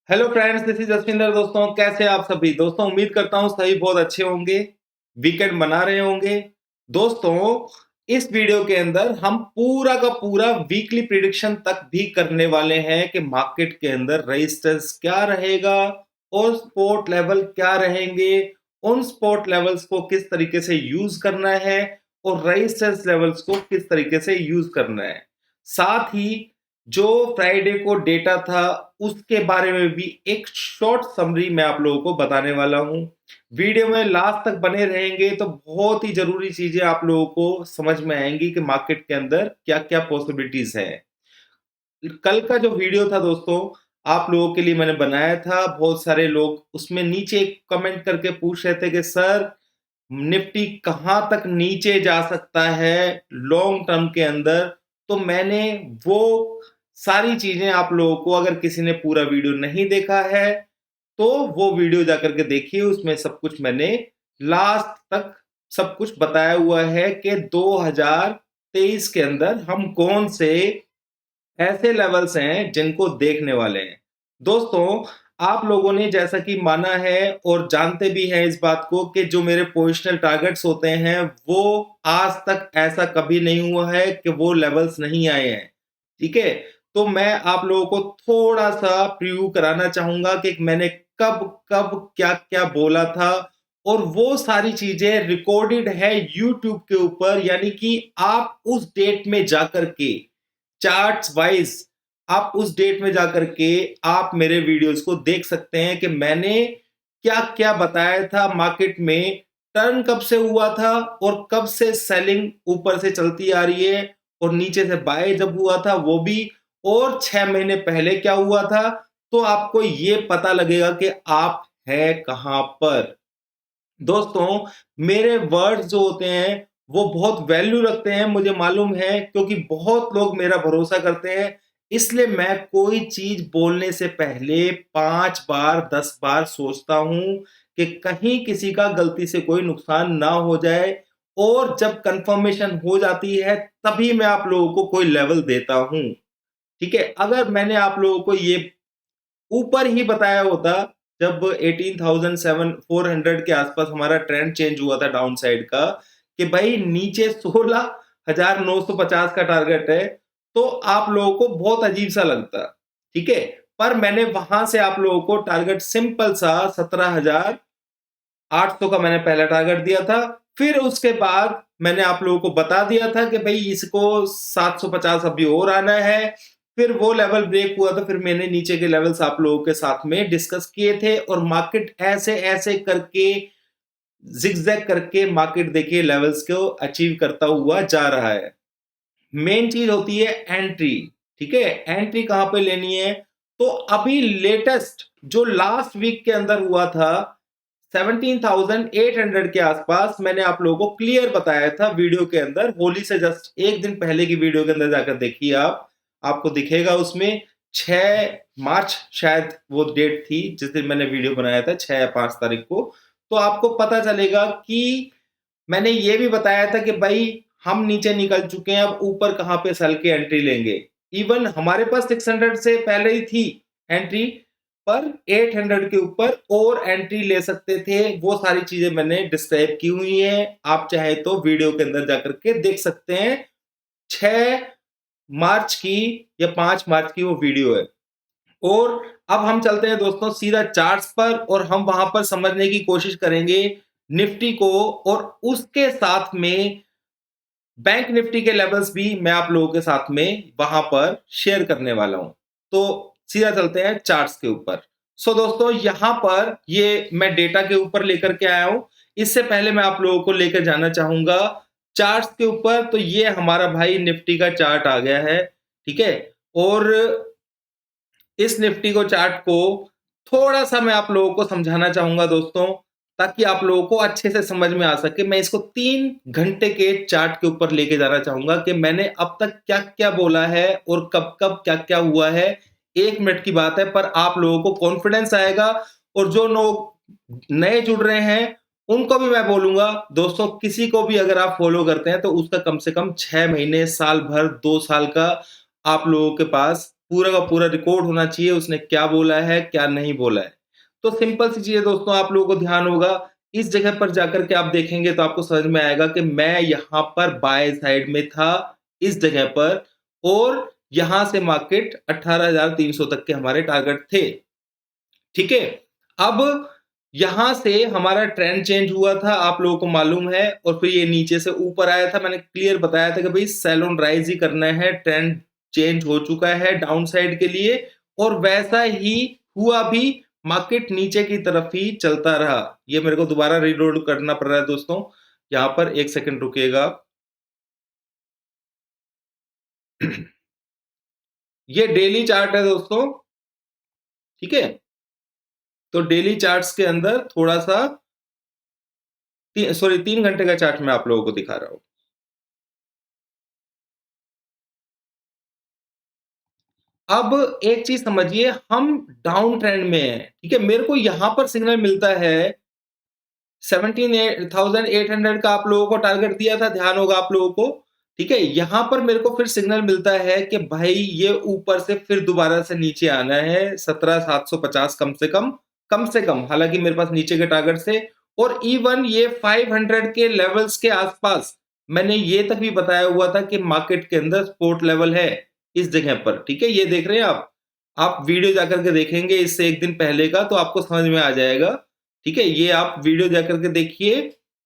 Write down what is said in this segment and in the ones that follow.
Hello friends, this is Jaswinder. दोस्तों, कैसे आप सभी? दोस्तों, उम्मीद करता हूँ सभी बहुत अच्छे होंगे, वीकेंड बना रहे होंगे। दोस्तों, इस वीडियो के अंदर हम पूरा का पूरा वीकली प्रिडिक्शन तक भी करने वाले हैं कि मार्केट के अंदर रेजिस्टेंस क्या रहेगा और सपोर्ट लेवल क्या रहेंगे। उन सपोर्ट लेवल्स को किस तरीके से यूज करना है और रेजिस्टेंस लेवल्स को किस तरीके से यूज करना है। साथ ही जो फ्राइडे को डेटा था उसके बारे में भी एक शॉर्ट समरी मैं आप लोगों को बताने वाला हूं। वीडियो में लास्ट तक बने रहेंगे तो बहुत ही जरूरी चीजें आप लोगों को समझ में आएंगी कि मार्केट के अंदर क्या क्या पॉसिबिलिटीज है। कल का जो वीडियो था दोस्तों, आप लोगों के लिए मैंने बनाया था। बहुत सारे लोग उसमें नीचे कमेंट करके पूछ रहे थे कि सर, निफ्टी कहां तक नीचे जा सकता है लॉन्ग टर्म के अंदर। तो मैंने वो सारी चीजें आप लोगों को, अगर किसी ने पूरा वीडियो नहीं देखा है तो वो वीडियो जाकर के देखिए। उसमें सब कुछ मैंने लास्ट तक सब कुछ बताया हुआ है कि 2023 के अंदर हम कौन से ऐसे लेवल्स हैं जिनको देखने वाले हैं। दोस्तों, आप लोगों ने जैसा कि माना है और जानते भी हैं इस बात को कि जो मेरे पोजिशनल टारगेट्स होते हैं वो आज तक ऐसा कभी नहीं हुआ है कि वो लेवल्स नहीं आए हैं। ठीक है, तो मैं आप लोगों को थोड़ा सा प्रीव्यू कराना चाहूंगा कि मैंने कब कब क्या क्या बोला था। और वो सारी चीजें रिकॉर्डेड है यूट्यूब के ऊपर, यानी कि आप उस डेट में जाकर के चार्ट्स वाइज आप उस डेट में जाकर के आप मेरे वीडियोस को देख सकते हैं कि मैंने क्या क्या बताया था। मार्केट में टर्न कब से हुआ था और कब से सेलिंग ऊपर से चलती आ रही है और नीचे से बाय जब हुआ था वो भी, और 6 महीने पहले क्या हुआ था। तो आपको ये पता लगेगा कि आप है कहां पर। दोस्तों, मेरे वर्ड्स जो होते हैं वो बहुत वैल्यू रखते हैं, मुझे मालूम है, क्योंकि बहुत लोग मेरा भरोसा करते हैं। इसलिए मैं कोई चीज बोलने से पहले 5 बार 10 बार सोचता हूं कि कहीं किसी का गलती से कोई नुकसान ना हो जाए। और जब कंफर्मेशन हो जाती है तभी मैं आप लोगों को कोई लेवल देता हूं। ठीक है, अगर मैंने आप लोगों को ये ऊपर ही बताया होता, जब 18,400 के आसपास हमारा ट्रेंड चेंज हुआ था डाउन साइड का, कि भाई नीचे 16,950 का टारगेट है, तो आप लोगों को बहुत अजीब सा लगता। ठीक है, पर मैंने वहां से आप लोगों को टारगेट सिंपल सा 17,800 का मैंने पहला टारगेट दिया था। फिर उसके बाद मैंने आप लोगों को बता दिया था कि भाई इसको 750 अभी और आना है। फिर वो लेवल ब्रेक हुआ तो फिर मैंने नीचे के लेवल्स आप लोगों के साथ में डिस्कस किए थे, और मार्केट ऐसे ऐसे करके जिगजैग करके मार्केट देखिए लेवल्स को अचीव करता हुआ जा रहा है। मेन चीज होती है एंट्री। ठीक है, एंट्री कहां पे लेनी है? तो अभी लेटेस्ट जो लास्ट वीक के अंदर हुआ था 17,800 के आसपास, मैंने आप लोगों को क्लियर बताया था वीडियो के अंदर। होली से जस्ट एक दिन पहले की वीडियो के अंदर जाकर देखिए आप, आपको दिखेगा उसमें 6 मार्च शायद वो डेट थी जिस दिन मैंने वीडियो बनाया था, 6 या 5 तारीख को। तो आपको पता चलेगा कि मैंने ये भी बताया था कि भाई हम नीचे निकल चुके हैं, अब ऊपर कहां पे सेल की एंट्री लेंगे। इवन हमारे पास 600 से पहले ही थी एंट्री, पर 800 के ऊपर और एंट्री ले सकते थे। वो सारी चीजें मैंने डिस्क्राइब की हुई हैं, आप चाहे तो वीडियो के अंदर जाकर के देख सकते हैं। 6 मार्च की या 5 मार्च की वो वीडियो है। और अब हम चलते हैं दोस्तों सीधा चार्ट्स पर, और हम वहां पर समझने की कोशिश करेंगे निफ्टी को, और उसके साथ में बैंक निफ्टी के लेवल्स भी मैं आप लोगों के साथ में वहां पर शेयर करने वाला हूं। तो सीधा चलते हैं चार्ट्स के ऊपर। सो दोस्तों, यहां पर ये मैं डेटा के ऊपर लेकर के आया हूं। इससे पहले मैं आप लोगों को लेकर जाना चाहूंगा चार्ट्स के ऊपर। तो ये हमारा भाई निफ्टी का चार्ट आ गया है। ठीक है, और इस निफ्टी को चार्ट को थोड़ा सा मैं आप लोगों को समझाना चाहूंगा दोस्तों, ताकि आप लोगों को अच्छे से समझ में आ सके। मैं इसको 3 घंटे के चार्ट के ऊपर लेके जाना चाहूंगा कि मैंने अब तक क्या क्या बोला है और कब कब क्या क्या हुआ है। 1 मिनट की बात है, पर आप लोगों को कॉन्फिडेंस आएगा। और जो लोग नए जुड़ रहे हैं उनको भी मैं बोलूंगा दोस्तों, किसी को भी अगर आप फॉलो करते हैं तो उसका कम से कम 6 महीने, साल भर, 2 साल का आप लोगों के पास पूरा का पूरा रिकॉर्ड होना चाहिए, उसने क्या बोला है, क्या नहीं बोला है। तो सिंपल सी चीज़ है दोस्तों, आप लोगों को ध्यान होगा, इस जगह पर जाकर के आप देखेंगे तो आपको समझ में आएगा कि मैं यहाँ पर बाय साइड में था, इस जगह पर, और यहाँ से मार्केट 18,300 तक के हमारे टारगेट थे। ठीक है? अब यहाँ से हमारा ट्रेंड चेंज हुआ था, आप लोगों को मालूम है, और फिर ये नीचे से ऊपर आया था। मैंने क्लियर बताया था कि भई सेल ऑन राइज ही करना है, ट्रेंड चेंज हो चुका है डाउन साइड के लिए, और वैसा ही हुआ भी, मार्केट नीचे की तरफ ही चलता रहा। ये मेरे को दोबारा रीलोड करना पड़ रहा है दोस्तों। यहाँ पर 1 सेकंड रुकिएगा। ये डेली चार्ट है दोस्तों, ठीक है? तो डेली चार्ट्स के अंदर थोड़ा-सा 3 घंटे का चार्ट मैं आप लोगों को दिखा रहा हूँ। अब एक चीज समझिए, हम डाउन ट्रेंड में हैं, ठीक है? मेरे को यहां पर सिग्नल मिलता है 17,800 का, आप लोगों को टारगेट दिया था, ध्यान होगा आप लोगों को, ठीक है? यहां पर मेरे को फिर सिग्नल मिलता है कि भाई ये ऊपर से फिर दोबारा से नीचे आना है, 17,750 कम से कम, हालांकि मेरे पास नीचे के टारगेट से, और इवन ये 500 के लेवल्स के आसपास मैंने ये तक भी बताया हुआ था कि मार्केट के अंदर सपोर्ट लेवल है इस जगह पर, ठीक है? ये देख रहे हैं आप वीडियो जाकर के देखेंगे इससे एक दिन पहले का, तो आपको समझ में आ जाएगा, ठीक है? ये आप वीडियो जाकर के देखिए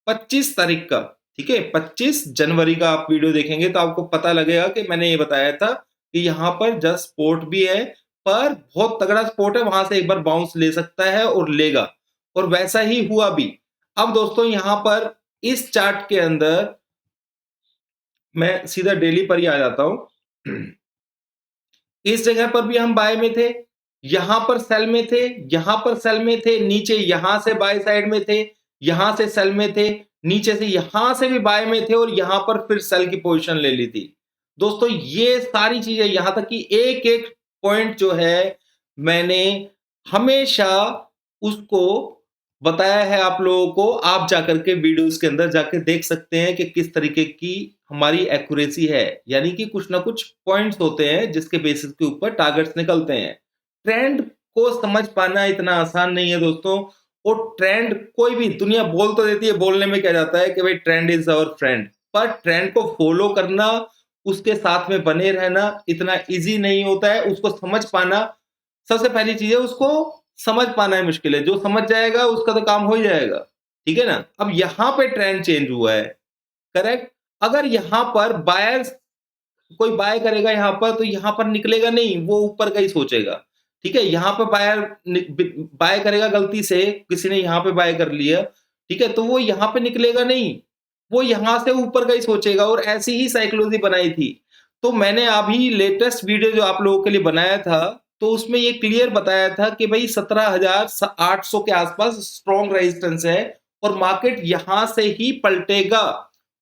25 तारीख का, ठीक है? 25 जनवरी का आप वीडियो देखेंगे तो आपको पता लगेगा कि मैंने ये बताया था कि यहाँ पर जस्ट सपोर्ट भी है, पर बहुत तगड़ा सपोर्ट है, वहां से एक बार बाउंस ले सकता है और लेगा, और वैसा ही हुआ भी। अब दोस्तों यहाँ पर इस चार्ट के अंदर मैं सीधा डेली पर ही आ जाता हूं। इस जगह पर भी हम बाय में थे, यहां पर सेल में थे, यहां पर सेल में थे, नीचे यहां से बाय साइड में थे, यहां से सेल में थे, नीचे से यहां से भी बाय में थे, और यहां पर फिर सेल की पोजीशन ले ली थी। दोस्तों ये सारी चीजें, यहां तक कि एक एक पॉइंट जो है मैंने हमेशा उसको बताया है आप लोगों को। आप जाकर के वीडियोस के अंदर जाके देख सकते हैं कि किस तरीके की हमारी एक्यूरेसी है, यानी कि कुछ ना कुछ पॉइंट्स होते हैं जिसके बेसिस के ऊपर टारगेट्स निकलते हैं। ट्रेंड को समझ पाना इतना आसान नहीं है दोस्तों, और ट्रेंड कोई भी दुनिया बोल तो देती है, बोलने में क्या जाता है कि भाई ट्रेंड इज आवर फ्रेंड, पर ट्रेंड को फॉलो करना, उसके साथ में बने रहना इतना इजी नहीं होता है। उसको समझ पाना, सबसे पहली चीज है उसको समझ पाना है मुश्किल है, जो समझ जाएगा उसका तो काम हो ही जाएगा, ठीक है ना? अब यहां पे ट्रेंड चेंज हुआ है, करेक्ट? अगर यहां पर बायर्स, कोई बाय करेगा यहां पर, तो यहां पर निकलेगा नहीं, वो ऊपर का ही सोचेगा, ठीक है? यहां पर बायर बाय करेगा, गलती से किसी ने यहां पे बाय कर लिया, ठीक है? तो वो यहां पे निकलेगा नहीं, वो यहां से ऊपर का ही सोचेगा, और ऐसी ही साइकोलॉजी बनाई थी। तो मैंने अभी लेटेस्ट वीडियो जो आप लोगों के लिए बनाया था, तो उसमें ये क्लियर बताया था कि भाई 17,800 के आसपास स्ट्रॉन्ग रेजिस्टेंस है, और मार्केट यहां से ही पलटेगा।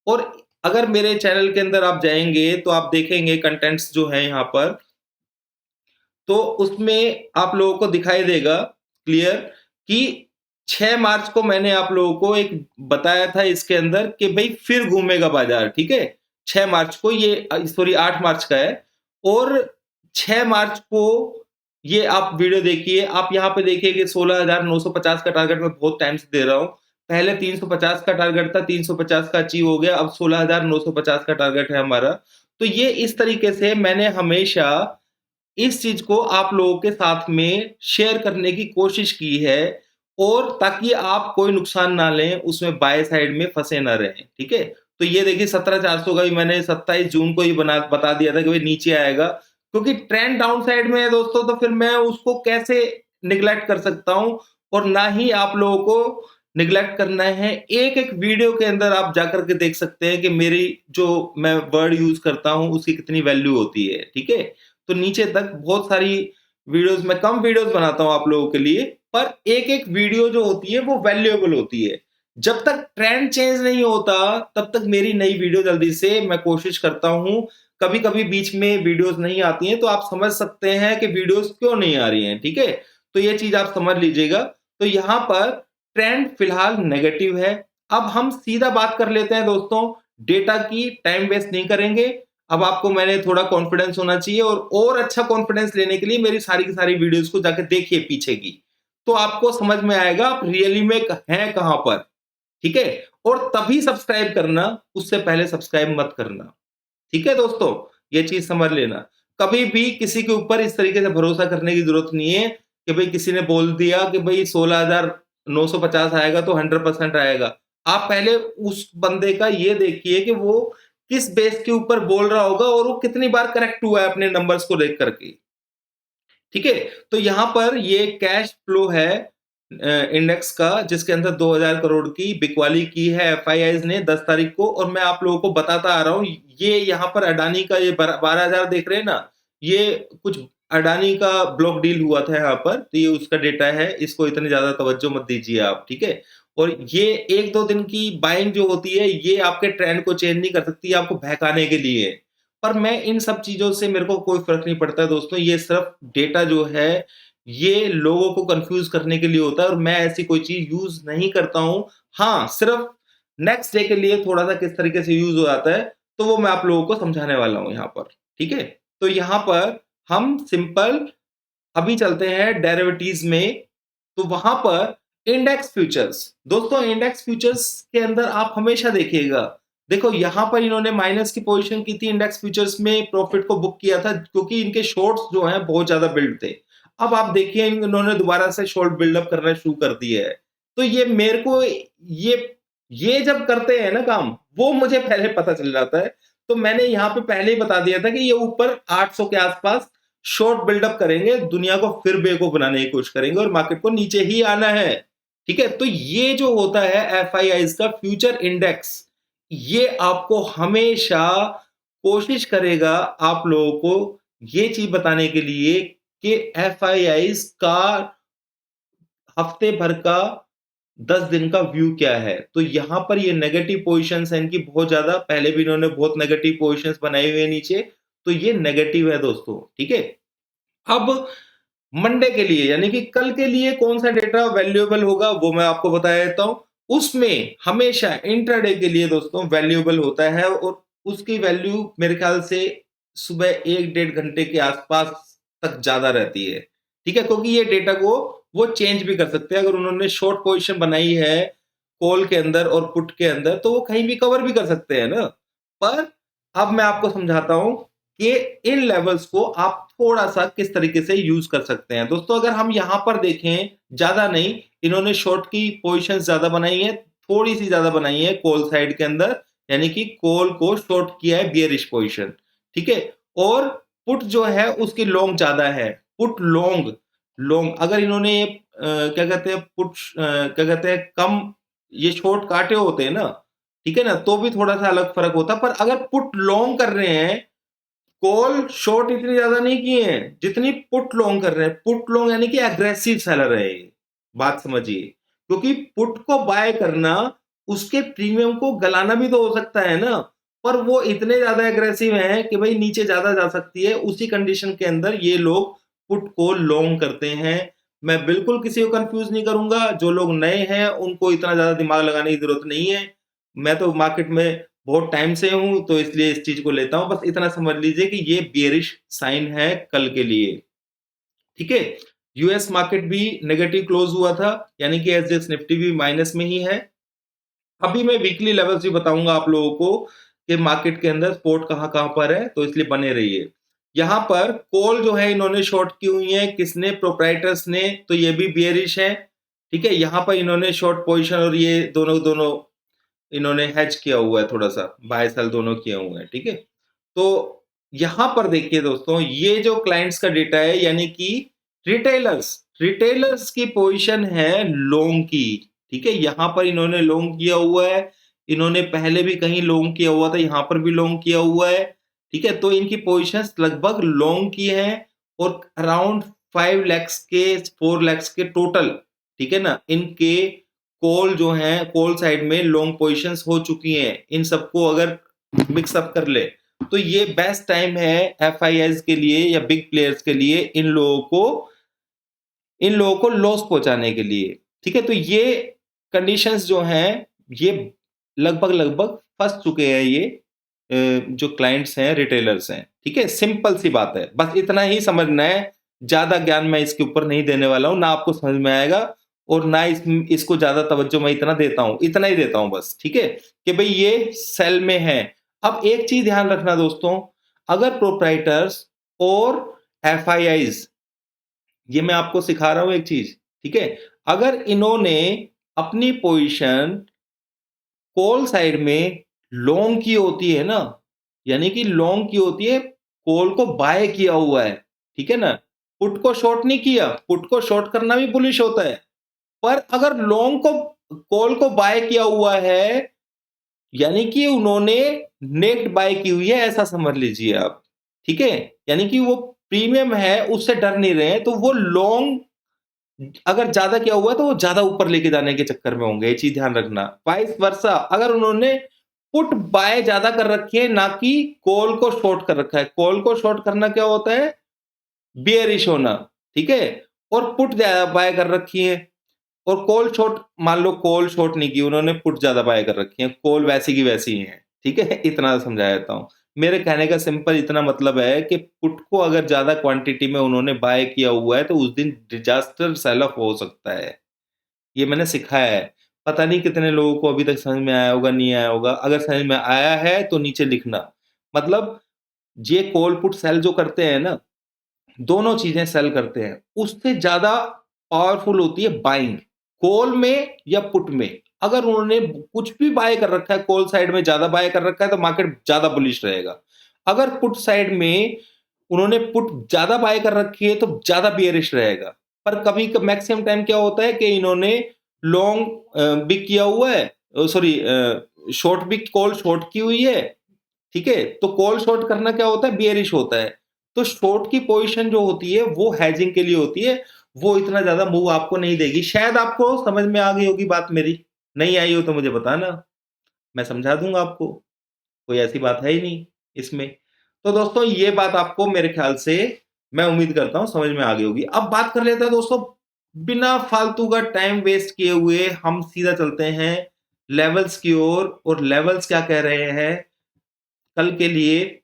और अगर मेरे चैनल के अंदर आप जाएंगे तो आप देखेंगे कंटेंट्स जो है यहाँ पर, तो उसमें आप लोगों को दिखाई देगा क्लियर कि 6 मार्च को मैंने आप लोगों को एक बताया था इसके अंदर कि भाई फिर घूमेगा बाजार, ठीक है? 6 मार्च को, ये सॉरी 8 मार्च का है, और 6 मार्च को ये आप वीडियो देखिए, आप यहाँ पे देखिए कि 16,950 का टारगेट मैं बहुत टाइम से दे रहा हूँ। पहले 350 का टारगेट था, 350 का अचीव हो गया, अब 16,950 का टारगेट है हमारा। तो ये इस तरीके से मैंने हमेशा इस चीज को आप लोगों के साथ में शेयर करने की कोशिश की है, और ताकि आप कोई नुकसान ना लें, उसमें बाय साइड में फंसे ना रहें, ठीक है? तो ये देखिए 17,400 का भी मैंने 27 जून को ही बता दिया था कि भाई नीचे आएगा, क्योंकि ट्रेंड डाउन साइड में है दोस्तों, तो फिर मैं उसको कैसे निगलेक्ट कर सकता हूं, और ना ही आप लोगों को निगलेक्ट करना है। एक एक वीडियो के अंदर आप जाकर के देख सकते हैं कि मेरी जो मैं वर्ड यूज करता हूं उसकी कितनी वैल्यू होती है, ठीक है? तो नीचे तक बहुत सारी वीडियोस, मैं कम वीडियोस बनाता हूं आप लोगों के लिए, पर एक एक वीडियो जो होती है वो वैल्यूएबल होती है। जब तक ट्रेंड चेंज नहीं होता तब तक मेरी नई वीडियो जल्दी से मैं कोशिश करता हूं। कभी कभी बीच में वीडियोस नहीं आती हैं, तो आप समझ सकते हैं कि वीडियोस क्यों नहीं आ रही हैं, ठीक है? तो ये चीज आप समझ लीजिएगा। तो यहां पर ट्रेंड फिलहाल नेगेटिव है। अब हम सीधा बात कर लेते हैं दोस्तों डेटा की, टाइम वेस्ट नहीं करेंगे। अब आपको मैंने थोड़ा कॉन्फिडेंस होना चाहिए, और अच्छा कॉन्फिडेंस लेने के लिए मेरी सारी की सारी वीडियोस को जाके देखिए पीछे की, तो आपको समझ में आएगा आप रियली में हैं कहां पर। ठीक है, और तभी सब्सक्राइब करना, उससे पहले सब्सक्राइब मत करना। ठीक है दोस्तों, ये चीज समझ लेना। कभी भी किसी के ऊपर इस तरीके से भरोसा करने की जरूरत नहीं है कि भाई किसी ने बोल दिया कि भाई 16,950 आएगा तो 100% आएगा। आप पहले उस बंदे का ये देखिए कि वो किस बेस के ऊपर बोल रहा होगा और वो कितनी बार करेक्ट हुआ है अपने नंबर्स को देख करके। ठीक है, तो यहां पर ये कैश फ्लो है इंडेक्स का, जिसके अंदर 2000 करोड़ की बिकवाली की है एफआईआईज ने 10 तारीख को, और मैं आप लोगों को बताता आ रहा हूं। ये यहां पर अडानी का ये 12,000 देख रहे हैं ना, ये कुछ अडानी का ब्लॉक डील हुआ था यहाँ पर, तो ये उसका डेटा है, इसको इतनी ज्यादा तवज्जो मत दीजिए आप। ठीक है, और ये 1-2 दिन की बाइंग जो होती है, ये आपके ट्रेंड को चेंज नहीं कर सकती, आपको बहकाने के लिए। पर मैं इन सब चीजों से मेरे को कोई फर्क नहीं पड़ता है दोस्तों, ये सिर्फ डेटा जो है ये लोगों को कंफ्यूज करने के लिए होता है, और मैं ऐसी कोई चीज यूज नहीं करता हूं। हाँ, सिर्फ नेक्स्ट डे के लिए थोड़ा सा किस तरीके से यूज हो जाता है, तो वो मैं आप लोगों को समझाने वाला हूं यहाँ पर। ठीक है, तो यहाँ पर हम सिंपल अभी चलते हैं डेरिवेटिव्स में। तो वहां पर इंडेक्स फ्यूचर्स, दोस्तों इंडेक्स फ्यूचर्स के अंदर आप हमेशा देखिएगा, देखो यहां पर इन्होंने माइनस की पोजीशन की थी, इंडेक्स फ्यूचर्स में प्रॉफिट को बुक किया था क्योंकि इनके शॉर्ट्स जो हैं बहुत ज्यादा बिल्ड थे। अब आप देखिए इन्होंने दोबारा से शॉर्ट बिल्डअप करना शुरू कर दिया है। तो ये मेरे को ये जब करते हैं ना काम, वो मुझे पहले पता चल जाता है। तो मैंने यहाँ पे पहले ही बता दिया था कि ये ऊपर 800 के आसपास शॉर्ट बिल्डअप करेंगे, दुनिया को फिर बेवकूफ बनाने की कोशिश करेंगे और मार्केट को नीचे ही आना है। ठीक है, तो ये जो होता है एफआईआईज का फ्यूचर इंडेक्स, ये आपको हमेशा कोशिश करेगा आप लोगों को ये चीज बताने के लिए कि एफआईआईज का हफ्ते भर का 10 दिन का व्यू क्या है। तो यहां पर ये नेगेटिव पोजीशंस हैं इनकी बहुत ज्यादा, पहले भी इन्होंने बहुत नेगेटिव पोजीशंस बनाए हुए हैं नीचे, तो ये नेगेटिव है दोस्तों। ठीक है, अब मंडे के लिए यानी कि कल के लिए कौन सा डेटा वैल्यूएबल होगा वो मैं आपको बता देता हूं। उसमें हमेशा इंट्राडे के लिए दोस्तों वैल्यूएबल होता है, और उसकी वैल्यू मेरे ख्याल से सुबह 1-1.5 घंटे के आसपास तक ज्यादा रहती है। ठीक है, क्योंकि ये डेटा को वो चेंज भी कर सकते हैं। अगर उन्होंने शॉर्ट पोजीशन बनाई है कॉल के अंदर और पुट के अंदर, तो वो कहीं भी कवर भी कर सकते हैं ना। पर अब मैं आपको समझाता हूं कि इन लेवल्स को आप थोड़ा सा किस तरीके से यूज कर सकते हैं। दोस्तों अगर हम यहां पर देखें, ज्यादा नहीं, इन्होंने शॉर्ट की पोजीशंस ज्यादा बनाई है, थोड़ी सी ज्यादा बनाई है कॉल साइड के अंदर, यानी कि कॉल को शॉर्ट किया है बियरिश पोजीशन। ठीक है, और पुट जो है उसकी लॉन्ग ज्यादा है, पुट लॉन्ग लॉन्ग अगर इन्होंने क्या कहते हैं पुट क्या कहते हैं कम ये शॉर्ट काटे होते हैं ना, ठीक है ना, तो भी थोड़ा सा अलग फर्क होता। पर अगर पुट लॉन्ग कर रहे हैं, कॉल शॉर्ट इतनी ज्यादा नहीं किए हैं जितनी पुट लॉन्ग कर रहे हैं। पुट लॉन्ग यानी कि एग्रेसिव सेलर है ये, बात समझिए। क्योंकि पुट को बाय करना, उसके प्रीमियम को गलाना भी तो हो सकता है ना, पर वो इतने ज्यादा एग्रेसिव हैं कि भाई नीचे ज्यादा जा सकती है। उसी कंडीशन के अंदर ये लोग पुट को लॉन्ग करते हैं। मैं बिल्कुल किसी को कंफ्यूज नहीं करूंगा, जो लोग नए हैं उनको इतना ज्यादा दिमाग लगाने की जरूरत नहीं है। मैं तो मार्केट में बहुत टाइम से हूं, तो इसलिए इस चीज को लेता हूं। बस इतना समझ लीजिए कि ये बेरिश साइन है कल के लिए। ठीक है, यूएस मार्केट भी नेगेटिव क्लोज हुआ था, यानी कि एसजेएक्स निफ्टी भी माइनस में ही है। अभी मैं वीकली लेवल्स भी बताऊंगा आप लोगों को कि मार्केट के अंदर सपोर्ट कहां कहां पर है, तो इसलिए बने रहिए। यहां पर कॉल जो है इन्होंने शॉर्ट की हुई है, किसने? प्रोप्राइटर्स ने, तो ये भी बेरिश है। ठीक है, यहां पर इन्होंने शॉर्ट पोजीशन और ये दोनों दोनों इन्होंने हेज किया हुआ है, थोड़ा सा बाय सेल दोनों किए हुए हैं। ठीक है, तो यहां पर देखिए दोस्तों, ये जो क्लाइंट्स का डेटा है, यानी कि रिटेलर्स रिटेलर्स की पोजीशन है लॉन्ग की। ठीक है, यहां पर इन्होंने लॉन्ग किया हुआ है, इन्होंने पहले भी कहीं लॉन्ग किया हुआ था, यहां पर भी लॉन्ग किया हुआ है। ठीक है, तो इनकी पोजीशंस लगभग लॉन्ग की है, और अराउंड 5 lakhs के 4 lakhs के टोटल, ठीक है ना, इनके कॉल जो है कॉल साइड में लॉन्ग पोजीशंस हो चुकी हैं। इन सबको अगर मिक्सअप कर ले, तो ये बेस्ट टाइम है एफआईआईज के लिए या बिग प्लेयर्स के लिए, इन लोगों को लॉस पहुंचाने के लिए। ठीक है, तो ये कंडीशंस जो हैं ये लगभग लगभग फंस चुके हैं ये जो क्लाइंट्स हैं, रिटेलर्स हैं, ठीक है? सिंपल सी बात है, बस इतना ही समझना है। ज़्यादा ज्ञान मैं इसके ऊपर नहीं देने वाला हूँ, ना आपको समझ में आएगा और ना इसको ज़्यादा तवज्जो मैं इतना देता हूँ, इतना ही देता हूँ बस, ठीक है? कि भई ये सेल में है। अब एक चीज़ ध्यान रखना दोस्तों, अगर प्रोप्राइटर्स और एफआईआईज़, ये मैं आपको सिखा रहा हूँ एक चीज़, ठीक है? अगर इन्होंने अपनी पोज़ीशन कॉल साइड में लॉन्ग की होती है ना, यानी कि लॉन्ग की होती है, कॉल को बाय किया हुआ है, ठीक है ना? पुट को शॉर्ट नहीं किया, पुट को शॉर्ट करना भी बुलिश होता है। पर अगर लॉन्ग को कॉल को बाय किया हुआ है, यानी कि उन्होंने नेट बाय की हुई है, ऐसा समझ लीजिए आप, ठीक है? यानी कि वो प्रीमियम है, उससे डर नहीं रहे हैं, तो वो लॉन्ग अगर ज़्यादा किया हुआ है तो वो ज़्यादा ऊपर लेके जाने के चक्कर में होंगे, ये चीज़ ध्यान रखना। वाइस वर्सा अगर उन्होंने पुट बाय ज़्यादा कर रखी है, ना कि कॉल को शॉर्ट कर रखा है। कॉल को शॉर्ट करना क्या होता है? बेयरिश होना, ठीक है? और पुट ज़्यादा बाय कर रखी है और कॉल शॉर्ट, मान लो कॉल शॉर्ट नहीं की उन्होंने, पुट ज़्यादा बाय कर रखी है, कॉल वैसी की वैसी ही है, ठीक है? इतना समझा देता हूँ। मेरे कहने का सिंपल इतना मतलब है कि पुट को अगर ज़्यादा क्वांटिटी में उन्होंने बाय किया हुआ है, तो उस दिन डिज़ास्टर सेल ऑफ हो सकता है। ये मैंने सिखाया है। पता नहीं कितने लोगों को अभी तक समझ में आया होगा, नहीं आया होगा। अगर समझ में आया है तो नीचे लिखना। मतलब ये कॉल पुट सेल जो करते हैं ना, दोनों चीज़ें सेल करते हैं। उससे ज़्यादा पावरफुल होती है बाइंग, कॉल में या पुट में। अगर उन्होंने कुछ भी बाय कर रखा है, कॉल साइड में ज़्यादा बाय कर रखा है, तो मार्केट ज़्यादा बुलिश रहेगा। अगर पुट साइड में उन्होंने पुट ज़्यादा बाय कर रखी है, तो ज़्यादा बेयरिश रहेगा। पर कभी मैक्सिमम टाइम क्या होता है कि इन्होंने लॉन्ग भी किया हुआ है, सॉरी शॉर्ट भी, कॉल शॉर्ट की हुई है, ठीक है? तो कॉल शॉर्ट करना क्या होता है? बेयरिश होता है। तो शॉर्ट की पोजीशन जो होती है वो हेजिंग के लिए होती है, वो इतना ज़्यादा मूव आपको नहीं देगी। शायद आपको समझ में आ गई होगी बात मेरी, नहीं आई हो तो मुझे बताना, मैं समझा दूँगा आपको, कोई ऐसी बात है ही नहीं इसमें। तो दोस्तों ये बात आपको मेरे ख्याल से, मैं उम्मीद करता हूँ समझ में आ गई होगी। अब बात कर लेते हैं दोस्तों, बिना फालतू का टाइम वेस्ट किए हुए हम सीधा चलते हैं लेवल्स की ओर, और लेवल्स क्या कह रहे हैं कल के लिए,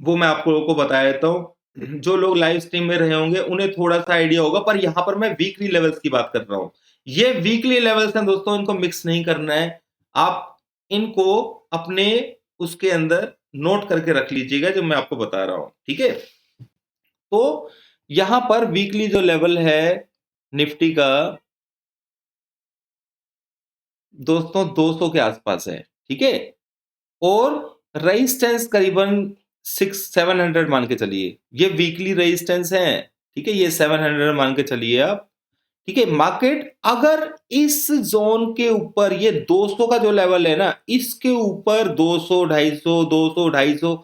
वो मैं आप लोगों को बता देता हूँ। जो लोग लाइव स्ट्रीम में रहे होंगे उन्हें थोड़ा-सा आइडिया होगा, पर यहाँ पर मैं वीकली लेवल्स की बात कर रहा हूँ। ये वीकली लेवल्स हैं दोस्तों, इनको मिक्स नहीं करना है। आप इनको अपने उसके अंदर नोट करके रख लीजिएगा जो मैं आपको बता रहा हूँ, ठीक है? तो यहाँ पर वीकली जो लेवल है निफ्टी का दोस्तों 200 के आसपास है, ठीक है? और रेजिस्टेंस करीबन 600-700 मान के चलिए, ये वीकली रेजिस्टेंस है, ठीक है? ये 700 मान के चलिए आप, ठीक है? मार्केट अगर इस ज़ोन के ऊपर, ये 200 का जो लेवल है ना, इसके ऊपर 200, 250, 200, 250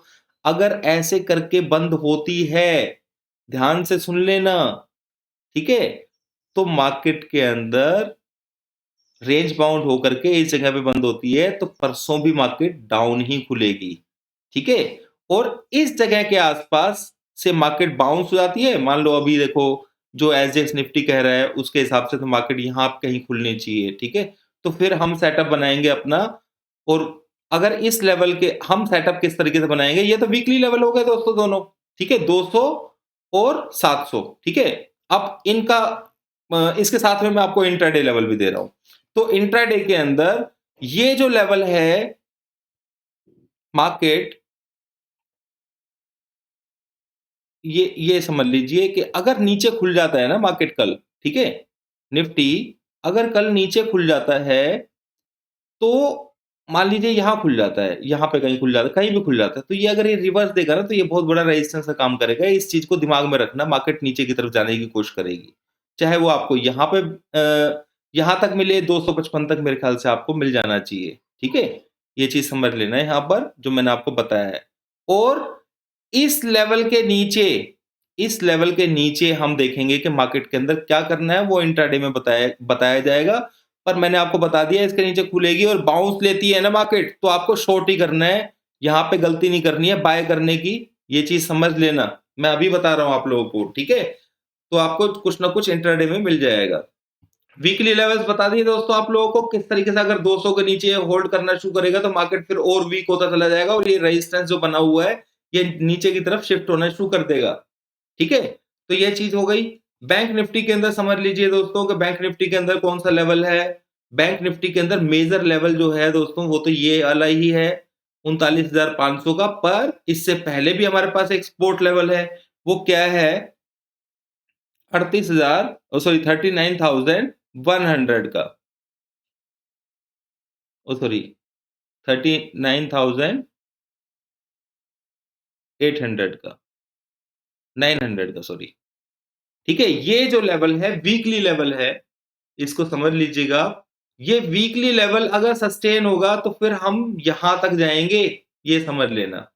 अगर ऐसे करके बंद होती है, ध्यान से सुन लेना, ठीक है? तो मार्केट के अंदर रेंज बाउंड होकर के इस जगह पे बंद होती है, तो परसों भी मार्केट डाउन ही खुलेगी, ठीक है? और इस जगह के आसपास से मार्केट बाउंस हो जाती है। मान लो अभी देखो, जो एसजीएक्स निफ्टी कह रहा है उसके हिसाब से तो मार्केट यहाँ कहीं खुलनी चाहिए, ठीक है? तो फिर हम सेटअप बनाएंगे अपना, और अगर इस लेवल के हम सेटअप किस तरीके से बनाएंगे, ये तो वीकली लेवल हो गए दोस्तों दोनों, ठीक है? 200 और 700, ठीक है? अब इनका इसके साथ में मैं आपको इंट्राडे लेवल भी दे रहा हूं। तो इंट्राडे के अंदर ये जो लेवल है, मार्केट ये समझ लीजिए कि अगर नीचे खुल जाता है ना मार्केट कल, ठीक है? निफ्टी अगर कल नीचे खुल जाता है, तो मान लीजिए यहां खुल जाता है, यहां पे कहीं खुल जाता है, कहीं भी खुल जाता है, तो ये अगर ये रिवर्स देगा ना, तो ये बहुत बड़ा रेजिस्टेंस का काम करेगा। इस चीज को दिमाग में रखना, मार्केट नीचे की तरफ जाने की कोशिश करेगी, चाहे वो आपको यहाँ पे यहां तक मिले, 255 तक मेरे ख्याल से आपको मिल जाना चाहिए, ठीक है? ये चीज समझ लेना है यहाँ पर जो मैंने आपको बताया है। और इस लेवल के नीचे, इस लेवल के नीचे हम देखेंगे कि मार्केट के अंदर क्या करना है, वो इंट्राडे में बताया बताया जाएगा। पर मैंने आपको बता दिया, इसके नीचे खुलेगी और बाउंस लेती है ना मार्केट, तो आपको शॉर्ट ही करना है, यहाँ पे गलती नहीं करनी है बाय करने की, ये चीज समझ लेना। मैं अभी बता रहा हूँ आप लोगों को, ठीक है? तो आपको कुछ ना कुछ इंट्राडे में मिल जाएगा। वीकली लेवल्स बता दिए दोस्तों आप लोगों को किस तरीके से अगर 200 के नीचे होल्ड करना शुरू करेगा तो मार्केट फिर और वीक होता चला जाएगा और ये रेजिस्टेंस जो बना हुआ है ये नीचे की तरफ शिफ्ट होना शुरू कर देगा। ठीक है, तो ये चीज हो गई। बैंक निफ्टी के अंदर समझ लीजिए दोस्तों कि बैंक निफ्टी के अंदर कौन सा लेवल है। बैंक निफ्टी के अंदर मेजर लेवल जो है दोस्तों वो तो ये वाला ही है 39,500 का। पर इससे पहले भी हमारे पास एक सपोर्ट लेवल है, वो क्या है 38,000 सॉरी 39,100 का, ओ सॉरी 39,800 का, 900 का सॉरी। ठीक है, ये जो लेवल है वीकली लेवल है, इसको समझ लीजिएगा। ये वीकली लेवल अगर सस्टेन होगा तो फिर हम यहां तक जाएंगे, ये समझ लेना।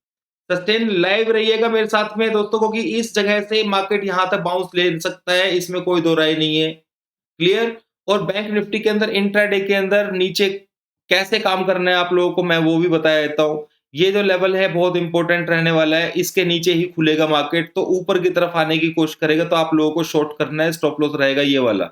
सस्टेन लाइव रहिएगा मेरे साथ में दोस्तों, क्योंकि इस जगह से मार्केट यहां तक बाउंस ले सकता है, इसमें कोई दो राय नहीं है। क्लियर। और बैंक निफ्टी के अंदर इंट्राडे के अंदर नीचे कैसे काम करना है आप लोगों को मैं वो भी बता देता हूं। ये जो लेवल है बहुत इंपॉर्टेंट रहने वाला है, इसके नीचे ही खुलेगा मार्केट तो ऊपर की तरफ आने की कोशिश करेगा तो आप लोगों को शॉर्ट करना है, स्टॉप लॉस रहेगा ये वाला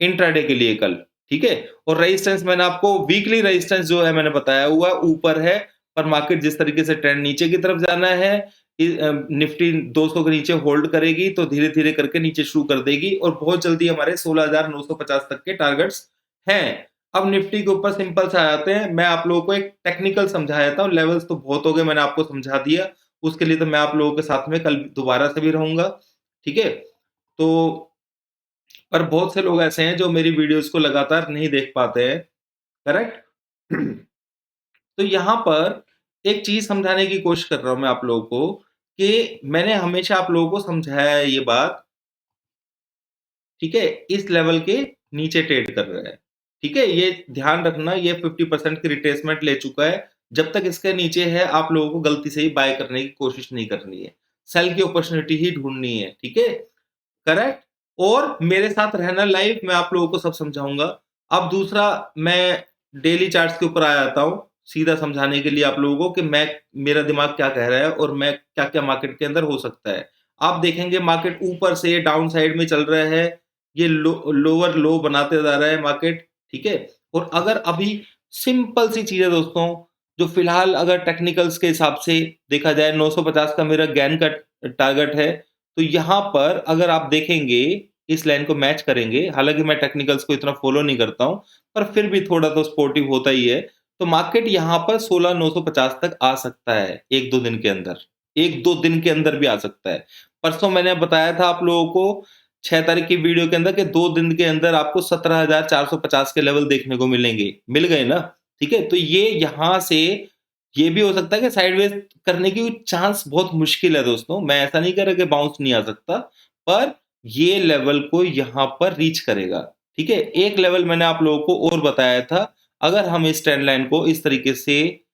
इंट्राडे के लिए कल। ठीक है, और रेजिस्टेंस मैंने आपको वीकली रेजिस्टेंस जो है मैंने बताया हुआ ऊपर है, पर मार्केट जिस तरीके से ट्रेंड नीचे की तरफ जाना है निफ्टी 200 के नीचे होल्ड करेगी तो धीरे धीरे करके नीचे शुरू कर देगी और बहुत जल्दी हमारे 16,950 तक के टारगेट्स हैं। अब निफ्टी के ऊपर सिंपल से आ जाते हैं, मैं आप लोगों को एक टेक्निकल समझा देता हूँ। लेवल्स तो बहुत हो गए, मैंने आपको समझा दिया, उसके लिए तो मैं आप लोगों के साथ में कल दोबारा से भी रहूंगा। ठीक है, तो पर बहुत से लोग ऐसे हैं जो मेरी वीडियोस को लगातार नहीं देख पाते हैं, करेक्ट। तो यहाँ पर एक चीज समझाने की कोशिश कर रहा हूं मैं आप लोगों को कि मैंने हमेशा आप लोगों को समझाया है ये बात। ठीक है, इस लेवल के नीचे ट्रेड कर रहा है। ठीक है, ये ध्यान रखना, ये 50% की रिट्रेसमेंट ले चुका है। जब तक इसके नीचे है आप लोगों को गलती से ही बाय करने की कोशिश नहीं करनी है, सेल की अपॉर्चुनिटी ही ढूंढनी है। ठीक है, करेक्ट। और मेरे साथ रहना लाइव, मैं आप लोगों को सब समझाऊंगा। अब दूसरा, मैं डेली चार्ट्स के ऊपर आ जाता हूं सीधा समझाने के लिए आप लोगों को कि मैं मेरा दिमाग क्या कह रहा है और मैं क्या क्या मार्केट के अंदर हो सकता है। आप देखेंगे मार्केट ऊपर से डाउन साइड में चल रहा है, ये लोअर लो बनाते जा रहा है मार्केट। ठीक है, और अगर अभी सिंपल सी चीज है दोस्तों, जो फिलहाल अगर टेक्निकल्स के हिसाब से देखा जाए 950 का मेरा गैन का टारगेट है, तो यहां पर अगर आप देखेंगे इस लाइन को मैच करेंगे, हालांकि मैं टेक्निकल्स को इतना फॉलो नहीं करता हूं पर फिर भी थोड़ा तो स्पोर्टिव होता ही है, तो मार्केट यहां पर 16,950 तक आ सकता है एक दो दिन के अंदर, एक दो दिन के अंदर भी आ सकता है। परसों मैंने बताया था आप लोगों को 6 तारीख की वीडियो के अंदर कि 2 दिन के अंदर आपको 17,450 के लेवल देखने को मिलेंगे, मिल गए ना। ठीक है, तो ये यहां से ये भी हो सकता है कि साइडवेज करने की चांस बहुत मुश्किल है दोस्तों, मैं ऐसा नहीं कह रहा कि बाउंस नहीं आ सकता, पर ये लेवल को यहां पर रीच करेगा। ठीक है, एक लेवल मैंने आप लोगों को और बताया था, अगर हम इस ट्रेंड लाइन को इस तरीके से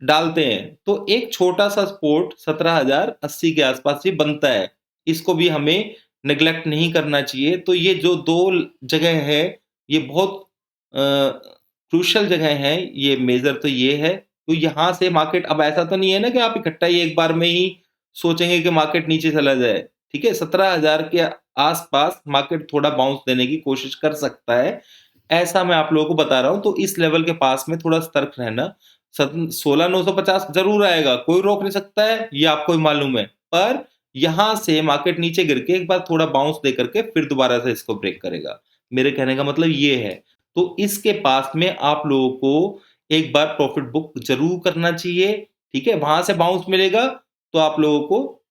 डालते हैं तो एक छोटा सा सपोर्ट 17,080 के आसपास ये बनता है, इसको भी हमें नेग्लेक्ट नहीं करना चाहिए। तो ये जो दो जगह है ये बहुत क्रूशल जगह है, ये मेजर तो ये है। तो यहां से मार्केट, अब ऐसा तो नहीं है ना कि आप इकट्ठा ही एक बार में ही सोचेंगे कि मार्केट नीचे चला जाए। ठीक है, 17,000 के आसपास मार्केट थोड़ा बाउंस देने की कोशिश कर सकता है, ऐसा मैं आप लोगों को बता रहा हूं। तो इस लेवल के पास में थोड़ा सतर्क रहना। 16,950 जरूर आएगा, कोई रोक नहीं सकता है, ये आपको ही मालूम है, पर यहां से मार्केट नीचे गिर के एक बार थोड़ा बाउंस दे करके फिर दोबारा से इसको ब्रेक करेगा, मेरे कहने का मतलब ये है। तो इसके पास में आप लोगों को एक बार प्रॉफिट बुक जरूर करना चाहिए। ठीक है, वहां से बाउंस मिलेगा तो आप लोगों को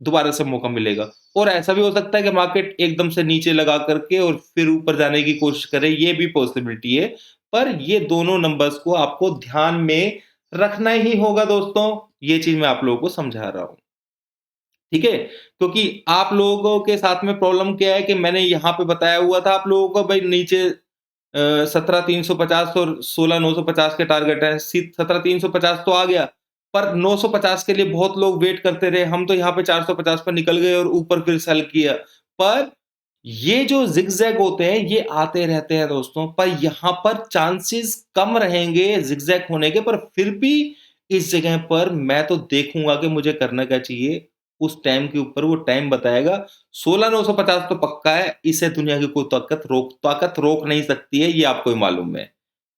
दोबारा से मौका मिलेगा। और ऐसा भी हो सकता है कि मार्केट एकदम से नीचे लगा करके और फिर ऊपर जाने की कोशिश करे, ये भी पॉसिबिलिटी है। पर ये दोनों नंबर्स को आपको ध्यान में रखना ही होगा दोस्तों, ये चीज मैं आप लोगों को समझा रहा हूं। ठीक है, क्योंकि आप लोगों के साथ में प्रॉब्लम क्या है कि मैंने यहां पे बताया हुआ था आप लोगों को भाई नीचे 17,350 और 16,950 के टारगेट है। 17,350 तो आ गया, पर 950 के लिए बहुत लोग वेट करते रहे, हम तो यहाँ पे 450 पर निकल गए और ऊपर फिर सेल किया। पर ये जो जिगजैग होते हैं ये आते रहते हैं दोस्तों, पर यहाँ पर चांसेस कम रहेंगे जिगजैग होने के, पर फिर भी इस जगह पर मैं तो देखूंगा कि मुझे करना क्या चाहिए। उस टाइम के ऊपर वो टाइम बताएगा। 16,950 तो पक्का है, इसे दुनिया की कोई ताकत रोक नहीं सकती है, ये आपको भी मालूम है,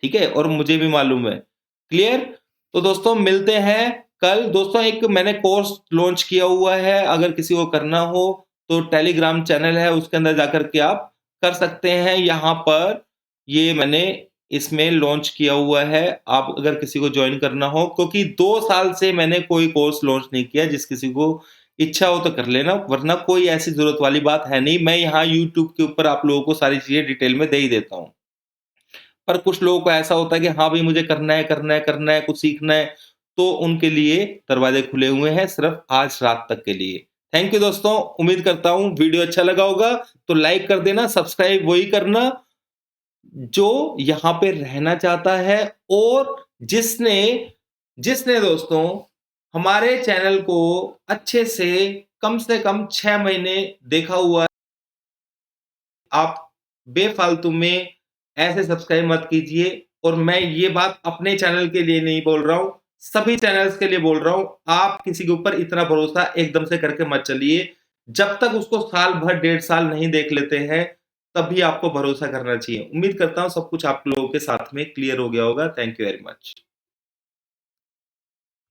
ठीक है? और मुझे भी मालूम है। क्लियर? तो दोस्तों मिलते हैं कल। दोस्तों एक मैंने कोर्स लॉन्च किया हुआ है, अगर किसी को करना हो तो टेलीग्राम चैनल है, उसके अंदर जाकर के आप कर सकते हैं। यहाँ पर ये मैंने इसमें लॉन्च किया हुआ है, आप अगर किसी को जॉइन करना हो, क्योंकि 2 साल से मैंने कोई कोर्स लॉन्च नहीं किया। जिस किसी को इच्छा हो तो कर लेना, वरना कोई ऐसी ज़रूरत वाली बात है नहीं। मैं यहाँ यूट्यूब के ऊपर आप लोगों को सारी चीज़ें डिटेल में दे ही देता हूँ। पर कुछ लोगों को ऐसा होता है कि हाँ भाई मुझे करना है, कुछ सीखना है, तो उनके लिए दरवाजे खुले हुए हैं सिर्फ़ आज रात तक के लिए। थैंक यू दोस्तों, उम्मीद करता हूँ वीडियो अच्छा लगा होगा, तो लाइक कर देना, सब्सक्राइब वही करना जो यहाँ पे रहना चाहता है, और जिसने जिसने दोस्तों हमारे चैनल को अच्छे से कम 6 महीने देखा हुआ है। आप बेफ़ालतू में ऐसे सब्सक्राइब मत कीजिए, और मैं ये बात अपने चैनल के लिए नहीं बोल रहा हूँ, सभी चैनल्स के लिए बोल रहा हूँ। आप किसी के ऊपर इतना भरोसा एकदम से करके मत चलिए। जब तक उसको साल भर, 1.5 साल नहीं देख लेते हैं, तभी आपको भरोसा करना चाहिए। उम्मीद करता हूँ सब कुछ आप लोगों के साथ में क्लियर हो गया होगा। Thank you very much.